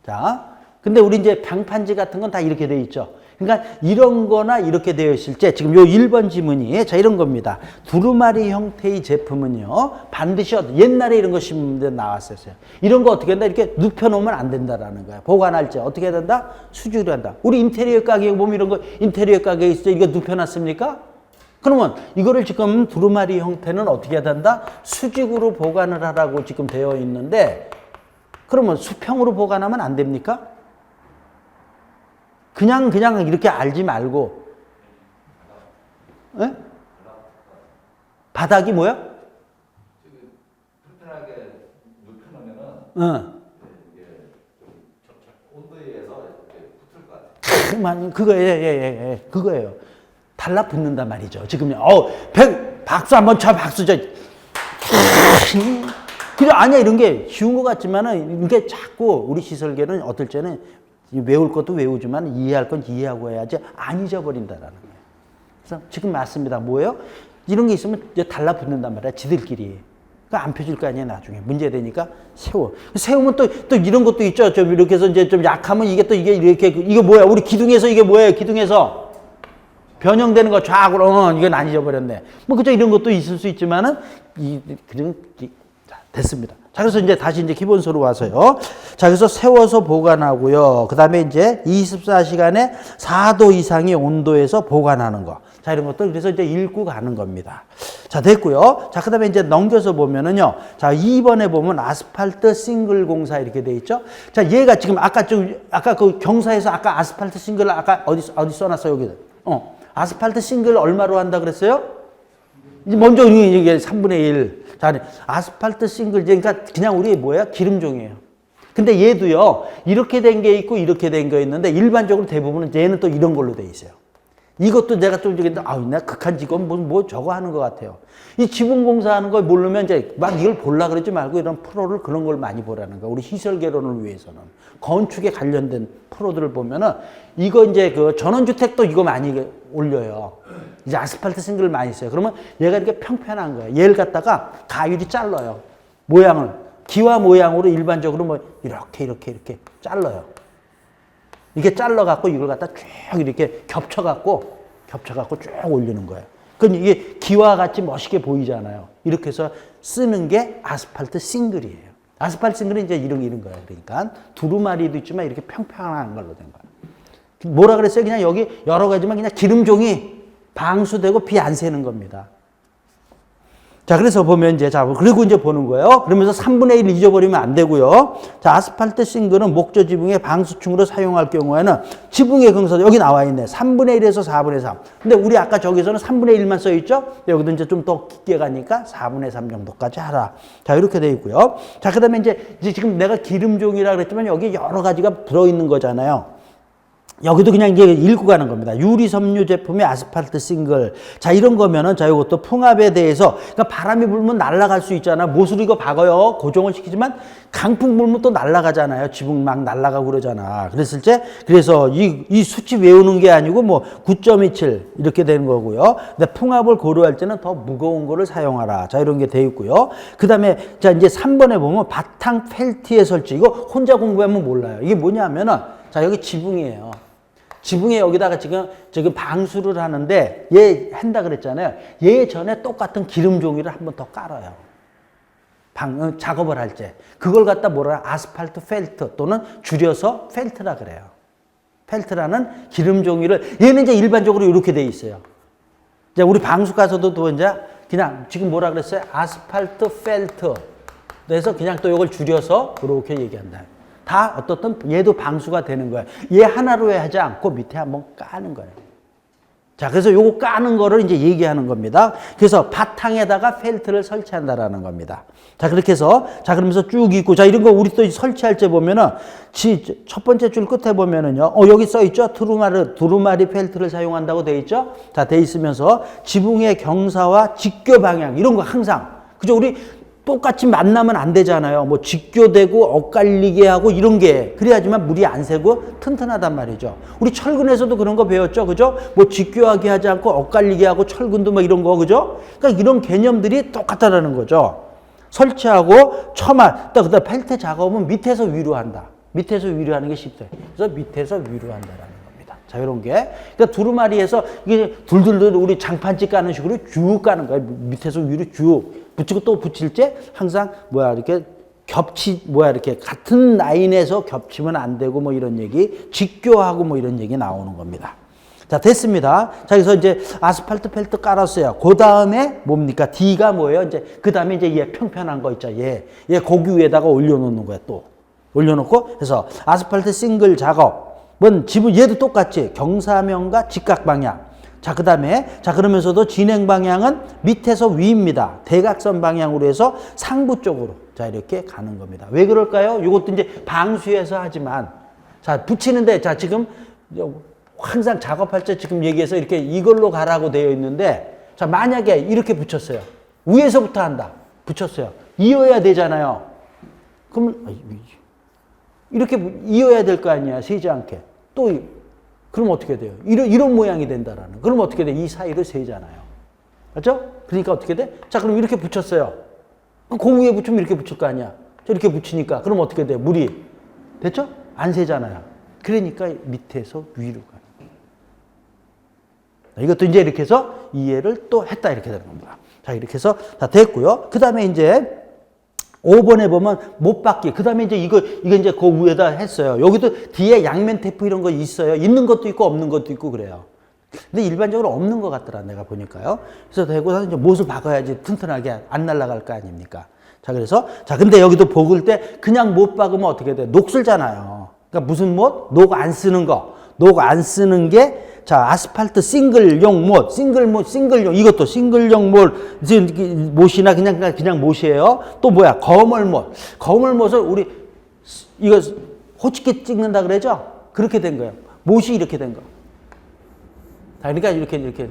자. 근데 우리 이제 방판지 같은 건 다 이렇게 되어 있죠. 그러니까 이런 거나 이렇게 되어 있을 때 지금 요 1번 지문이 자, 이런 겁니다. 두루마리 형태의 제품은요, 반드시 옛날에 이런 거 신문에 나왔었어요. 이런 거 어떻게 한다? 이렇게 눕혀놓으면 안 된다라는 거야. 보관할 때 어떻게 해야 된다? 수주를 한다. 우리 인테리어 가게에 보면 이런 거 인테리어 가게에 있어요. 이거 눕혀놨습니까? 그러면 이거를 지금 두루마리 형태는 어떻게 해야 된다? 수직으로 보관을 하라고 지금 되어 있는데, 그러면 수평으로 보관하면 안 됩니까? 그냥 이렇게 알지 말고, 에? 바닥이 뭐야? 불편하게 눕혀놓으면은 이게 온도에 의해서 붙을 것 같아요. 그거예요. 그거예요. 달라붙는단 말이죠. 지금요. 박수 한번 쳐, 박수 쳐. 그죠? 아니야, 이런 게 쉬운 것 같지만은, 이게 자꾸 우리 시설계는 어떨 때는 외울 것도 외우지만 이해할 건 이해하고 해야지 안 잊어버린다라는 거예요. 그래서 지금 맞습니다. 뭐예요? 이런 게 있으면 이제 달라붙는단 말이야, 지들끼리. 그러니까 안 펴질 거 아니야, 나중에. 문제 되니까 세워. 세우면 또 이런 것도 있죠. 좀 이렇게 해서 이제 좀 약하면 이게 이렇게, 이거 뭐야? 우리 기둥에서 이게 뭐예요? 기둥에서. 변형되는 거 좌우로, 이건 안 잊어버렸네. 뭐, 그죠? 이런 것도 있을 수 있지만은, 자, 됐습니다. 자, 그래서 이제 다시 이제 기본서로 와서요. 자, 그래서 세워서 보관하고요. 그 다음에 이제 24시간에 4도 이상의 온도에서 보관하는 거. 자, 이런 것들 그래서 이제 읽고 가는 겁니다. 자, 됐고요. 자, 그 다음에 이제 넘겨서 보면은요. 자, 2번에 보면 아스팔트 싱글 공사 이렇게 돼 있죠. 자, 얘가 지금 아까 그 경사에서 아까 아스팔트 싱글 아까 어디 써놨어요, 여기. 아스팔트 싱글 얼마로 한다 그랬어요? 이제 먼저 이게 3분의 1. 자, 아스팔트 싱글, 그러니까 그냥 우리 뭐야? 기름종이에요. 근데 얘도요, 이렇게 된 게 있고 이렇게 된 게 있는데 일반적으로 대부분은 얘는 또 이런 걸로 돼 있어요. 이것도 내가 좀 저기, 나 극한 직업 뭐 저거 하는 것 같아요. 이 지붕공사 하는 걸 모르면 이제 막 이걸 보려 그러지 말고 이런 프로를 그런 걸 많이 보라는 거야. 우리 시설 개론을 위해서는. 건축에 관련된 프로들을 보면은 이거 이제 그 전원주택도 이거 많이 올려요. 이제 아스팔트 싱글을 많이 써요. 그러면 얘가 이렇게 평평한 거예요. 얘를 갖다가 가위로 잘라요. 모양을. 기와 모양으로 일반적으로 뭐 이렇게 잘라요. 이렇게 잘라갖고 이걸 갖다 쭉 이렇게 겹쳐갖고 쭉 올리는 거예요. 그럼 이게 기와 같이 멋있게 보이잖아요. 이렇게 해서 쓰는 게 아스팔트 싱글이에요. 아스팔트 싱글은 이제 이런 거예요. 그러니까 두루마리도 있지만 이렇게 평평한 걸로 된 거예요. 뭐라 그랬어요? 그냥 여기 여러 가지만 그냥 기름종이 방수되고 비 안 새는 겁니다. 자, 그래서 보면 이제, 자, 그리고 이제 보는 거예요. 그러면서 3분의 1 잊어버리면 안 되고요. 자, 아스팔트 싱글은 목조 지붕의 방수층으로 사용할 경우에는 지붕의 경사, 여기 나와 있네. 3분의 1에서 4분의 3. 근데 우리 아까 저기서는 3분의 1만 써 있죠? 여기도 이제 좀 더 깊게 가니까 4분의 3 정도까지 하라. 자, 이렇게 돼 있고요. 자, 그 다음에 이제 지금 내가 기름종이라 그랬지만 여기 여러 가지가 들어있는 거잖아요. 여기도 그냥 이제 읽고 가는 겁니다. 유리 섬유 제품의 아스팔트 싱글. 자, 이런 거면은, 자, 이것도 풍압에 대해서, 그러니까 바람이 불면 날아갈 수 있잖아. 못으로 이거 박아요. 고정을 시키지만, 강풍 불면 또 날아가잖아요. 지붕 막 날아가고 그러잖아. 그래서 이 수치 외우는 게 아니고, 뭐, 9.27 이렇게 되는 거고요. 근데 풍압을 고려할 때는 더 무거운 거를 사용하라. 자, 이런 게 돼 있고요. 그 다음에, 자, 이제 3번에 보면 바탕 펠트의 설치. 이거 혼자 공부하면 몰라요. 이게 뭐냐면은, 자, 여기 지붕이에요. 지붕에 여기다가 지금 방수를 하는데 얘 한다 그랬잖아요. 얘 전에 똑같은 기름 종이를 한 번 더 깔아요. 작업을 할 때. 그걸 갖다 뭐라 아스팔트 펠트 또는 줄여서 펠트라 그래요. 펠트라는 기름 종이를 얘는 이제 일반적으로 이렇게 돼 있어요. 이제 우리 방수 가서도 또 이제 그냥 지금 뭐라 그랬어요? 아스팔트 펠트. 그래서 그냥 또 이걸 줄여서 그렇게 얘기한다. 다 어떻든 얘도 방수가 되는 거예요. 얘 하나로 하지 않고 밑에 한번 까는 거예요. 자, 그래서 요거 까는 거를 이제 얘기하는 겁니다. 그래서 바탕에다가 펠트를 설치한다라는 겁니다. 자, 그렇게 해서, 자, 그러면서 쭉 있고, 자, 이런 거 우리 또 설치할 때 보면은, 첫 번째 줄 끝에 보면은요, 여기 써 있죠? 두루마리 펠트를 사용한다고 돼 있죠? 자, 돼 있으면서 지붕의 경사와 직교 방향, 이런 거 항상. 그죠? 우리 똑같이 만나면 안 되잖아요. 뭐 직교되고 엇갈리게 하고 이런 게 그래야지만 물이 안 새고 튼튼하단 말이죠. 우리 철근에서도 그런 거 배웠죠. 그죠? 뭐 직교하게 하지 않고 엇갈리게 하고 철근도 뭐 이런 거. 그죠? 그러니까 이런 개념들이 똑같다라는 거죠. 설치하고 그다음 펠트 작업은 밑에서 위로 한다. 밑에서 위로 하는 게 쉽대요. 그래서 밑에서 위로 한다라는 겁니다. 자, 이런 게. 그러니까 두루마리에서 이게 둘둘둘 우리 장판집 까는 식으로 쭉 까는 거예요. 밑에서 위로 쭉. 붙이고 또 붙일 때 항상 이렇게 이렇게 같은 라인에서 겹치면 안 되고 뭐 이런 얘기, 직교하고 뭐 이런 얘기 나오는 겁니다. 자, 됐습니다. 자, 그래서 이제 아스팔트 펠트 깔았어요. 그 다음에 뭡니까? D가 뭐예요? 이제 그 다음에 이제 얘 평평한 거 있죠. 얘 고기 위에다가 올려놓는 거야. 또 올려놓고 해서 아스팔트 싱글 작업은 얘도 똑같이 경사면과 직각 방향. 자, 그 다음에, 자, 그러면서도 진행 방향은 밑에서 위입니다. 대각선 방향으로 해서 상부 쪽으로. 자, 이렇게 가는 겁니다. 왜 그럴까요? 이것도 이제 방수해서 하지만, 자, 붙이는데, 자, 지금 항상 작업할 때 지금 얘기해서 이렇게 이걸로 가라고 되어 있는데, 자, 만약에 이렇게 붙였어요. 위에서부터 한다. 붙였어요. 이어야 되잖아요. 그러면, 이렇게 이어야 될 거 아니야. 세지 않게. 그럼 어떻게 돼요? 이런 모양이 된다라는. 그럼 어떻게 돼? 이 사이를 세잖아요. 맞죠? 그러니까 어떻게 돼? 자, 그럼 이렇게 붙였어요. 그 위에 붙이면 이렇게 붙일 거 아니야. 이렇게 붙이니까. 그럼 어떻게 돼? 물이. 됐죠? 안 새잖아요. 그러니까 밑에서 위로 가는 거예요. 이것도 이제 이렇게 해서 이해를 또 했다. 이렇게 되는 겁니다. 자, 이렇게 해서 다 됐고요. 그 다음에 이제 5번에 보면 못 받기. 그 다음에 이제 이거 이제 그 위에다 했어요. 여기도 뒤에 양면 테이프 이런 거 있어요. 있는 것도 있고 없는 것도 있고 그래요. 근데 일반적으로 없는 것 같더라. 내가 보니까요. 그래서 되고 이제 못을 박아야지 튼튼하게 안 날아갈 거 아닙니까? 자, 그래서 근데 여기도 복을 때 그냥 못 박으면 어떻게 돼? 녹 쓸잖아요. 그러니까 무슨 못? 녹 안 쓰는 거. 녹 안 쓰는 게 자, 아스팔트 싱글용 못, 싱글용, 이것도 싱글용 못이나 그냥 못이에요. 또 거멀 못. 거멀 못을 우리 이거 호치키 찍는다 그러죠? 그렇게 된 거예요. 못이 이렇게 된 거. 자, 그러니까 이렇게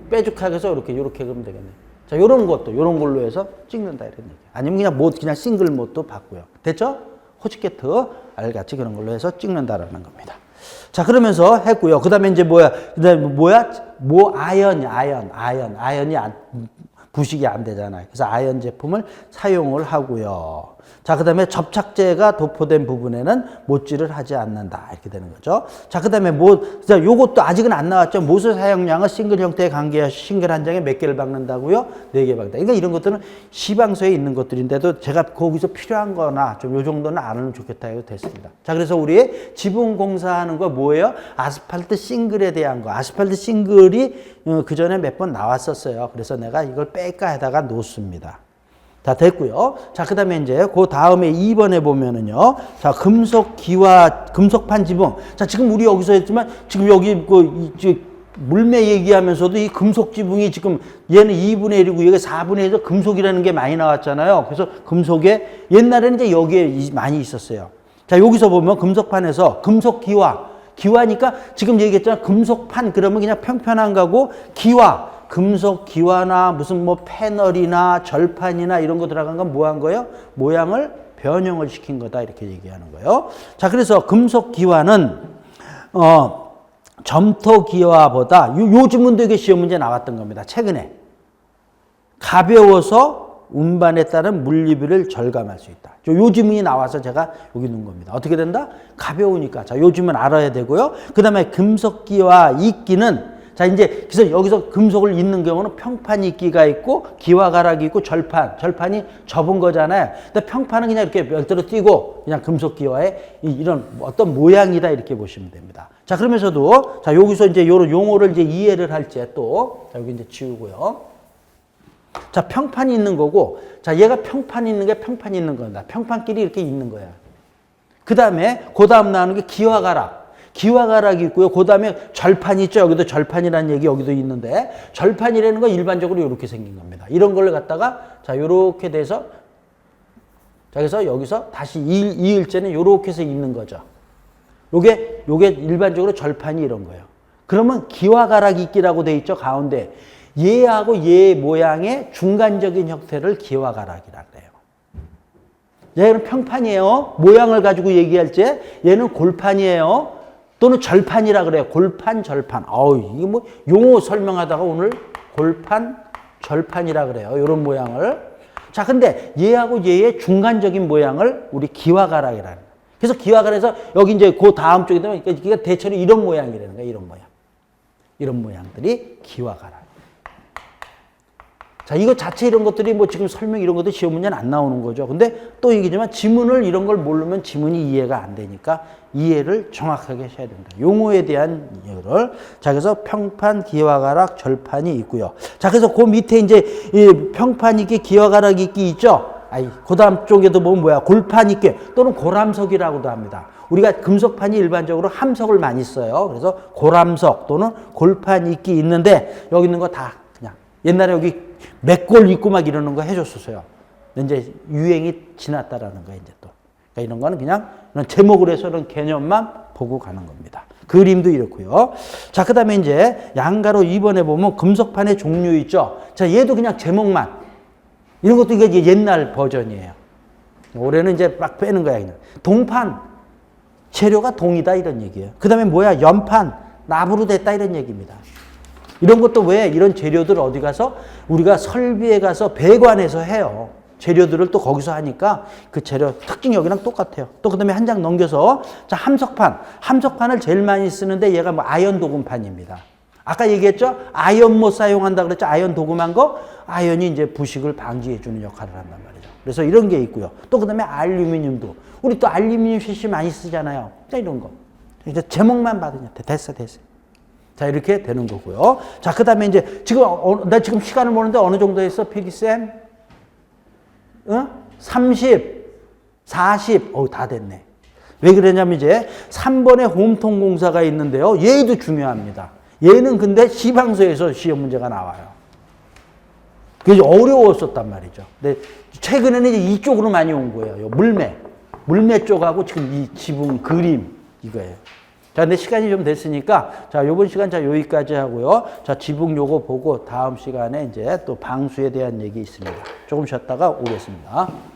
빼죽하게 해서 이렇게 그러면 되겠네. 자, 요런 요런 걸로 해서 찍는다 이런 얘기. 아니면 그냥 못, 그냥 싱글 못도 받고요. 됐죠? 호치케트 알같이 그런 걸로 해서 찍는다라는 겁니다. 자, 그러면서 했고요. 그 다음에 이제 아연이 부식이 안 되잖아요. 그래서 아연 제품을 사용을 하고요. 자, 그 다음에 접착제가 도포된 부분에는 못질을 하지 않는다. 이렇게 되는 거죠. 자, 그 다음에 자, 요것도 아직은 안 나왔죠. 못의 사용량은 싱글 형태의 관계야 싱글 한 장에 몇 개를 박는다고요? 4개 박는다. 그러니까 이런 것들은 시방서에 있는 것들인데도 제가 거기서 필요한 거나 좀 요 정도는 알면 좋겠다 해도 됐습니다. 자, 그래서 우리 지붕 공사하는 거 뭐예요? 아스팔트 싱글에 대한 거. 아스팔트 싱글이 그 전에 몇 번 나왔었어요. 그래서 내가 이걸 뺄까 하다가 놓습니다. 다 됐고요. 자, 그 다음에 이제 그 다음에 2번에 보면은요. 자, 금속판 지붕. 자, 지금 우리 여기서 했지만 지금 여기 물매 얘기하면서도 이 금속 지붕이 지금 얘는 2분의 1이고 얘가 4분의 1에서 금속이라는 게 많이 나왔잖아요. 그래서 금속에 옛날에는 이제 여기에 많이 있었어요. 자, 여기서 보면 금속판에서 금속 기와니까 지금 얘기했잖아. 금속판 그러면 그냥 평평한 거고 금속 기와나 무슨 패널이나 절판이나 이런 거 들어간 건 뭐 한 거예요? 모양을 변형을 시킨 거다 이렇게 얘기하는 거예요. 자, 그래서 금속 기와는 점토 기와보다 요즘은 되게 시험 문제 나왔던 겁니다. 최근에 가벼워서 운반에 따른 물리비를 절감할 수 있다. 요 지문이 나와서 제가 여기 넣은 겁니다. 어떻게 된다? 가벼우니까. 자, 요 지문 알아야 되고요. 그 다음에 금속기와 이끼는 자, 이제, 그래서 여기서 금속을 잇는 경우는 평판 이끼가 있고, 기와가락이 있고, 절판이 접은 거잖아요. 근데 평판은 그냥 이렇게 별도로 띄고, 그냥 금속 기와의 이런 어떤 모양이다, 이렇게 보시면 됩니다. 자, 그러면서도, 자, 여기서 이제 요런 용어를 이제 이해를 할 때 또, 자, 여기 이제 지우고요. 자, 평판이 있는 거고, 자, 얘가 평판이 있는 게 평판이 있는 거다. 평판끼리 이렇게 있는 거야. 그 다음에, 그 다음 나오는 게 기와가락이 있고요. 그 다음에 절판이 있죠. 여기도 절판이라는 얘기 여기도 있는데 절판이라는 건 일반적으로 이렇게 생긴 겁니다. 이런 걸 갖다가 자, 요렇게 돼서 자, 그래서 여기서 다시 이을제는 요렇게 해서 있는 거죠. 요게 일반적으로 절판이 이런 거예요. 그러면 기와가락 있기라고 돼 있죠. 가운데. 얘하고 얘 모양의 중간적인 형태를 기와가락이라 그래요. 얘는 평판이에요. 모양을 가지고 얘기할 때 얘는 골판이에요. 또는 절판이라 그래요. 골판, 절판. 이게 뭐 용어 설명하다가 오늘 골판, 절판이라 그래요. 이런 모양을. 자, 근데 얘하고 얘의 중간적인 모양을 우리 기와가락이라는 거예요. 그래서 기와가락에서 여기 이제 그 다음 쪽에 되면 그러니까 대체로 이런 모양이라는 거예요. 이런 모양. 이런 모양들이 기와가락. 자, 이거 자체 이런 것들이 뭐 지금 설명 이런 것도 시험 문제는 안 나오는 거죠. 근데 또 얘기지만 지문을 이런 걸 모르면 지문이 이해가 안 되니까 이해를 정확하게 하셔야 된다. 용어에 대한 이해를. 자, 그래서 평판, 기와가락, 절판이 있고요. 자, 그래서 그 밑에 이제 이 평판 있기, 기와가락 있기 있죠. 그 다음 쪽에도 보면 뭐야? 골판 있기 또는 고람석이라고도 합니다. 우리가 금속판이 일반적으로 함석을 많이 써요. 그래서 고람석 또는 골판 있기 있는데 여기 있는 거 다 그냥 옛날에 여기 맥골 있고 막 이러는 거 해줬었어요. 근데 이제 유행이 지났다라는 거예요, 이제 또. 그러니까 이런 거는 그냥 제목을 해서 이런 개념만 보고 가는 겁니다. 그림도 이렇고요. 자, 그 다음에 이제 양가로 2번에 보면 금속판의 종류 있죠. 자, 얘도 그냥 제목만. 이런 것도 이게 옛날 버전이에요. 올해는 이제 막 빼는 거야, 그냥. 동판. 재료가 동이다, 이런 얘기예요. 그 다음에 뭐야? 연판. 납으로 됐다, 이런 얘기입니다. 이런 것도 왜 이런 재료들 어디 가서 우리가 설비에 가서 배관에서 해요. 재료들을 또 거기서 하니까 그 재료 특징이 여기랑 똑같아요. 또 그 다음에 한 장 넘겨서 자, 함석판을 제일 많이 쓰는데 얘가 뭐 아연 도금판입니다. 아까 얘기했죠? 아연 못 사용한다 그랬죠? 아연 도금한 거 아연이 이제 부식을 방지해 주는 역할을 한단 말이죠. 그래서 이런 게 있고요. 또 그 다음에 알루미늄도 우리 또 알루미늄 शी시 많이 쓰잖아요. 자, 이런 거 이제 제목만 받으면 됐어. 자, 이렇게 되는 거고요. 자, 그 다음에 이제 나 지금 시간을 보는데 어느 정도 했어, 필기쌤? 30, 40, 다 됐네. 왜 그러냐면 이제 3번에 홈통 공사가 있는데요. 얘도 중요합니다. 얘는 근데 시방서에서 시험 문제가 나와요. 그게 어려웠었단 말이죠. 근데 최근에는 이제 이쪽으로 많이 온 거예요. 물매. 물매 쪽하고 지금 이 지붕 그림 이거예요. 자, 근데 시간이 좀 됐으니까 자, 요번 시간 자 여기까지 하고요. 자, 지붕 요거 보고 다음 시간에 이제 또 방수에 대한 얘기 있습니다. 조금 쉬었다가 오겠습니다.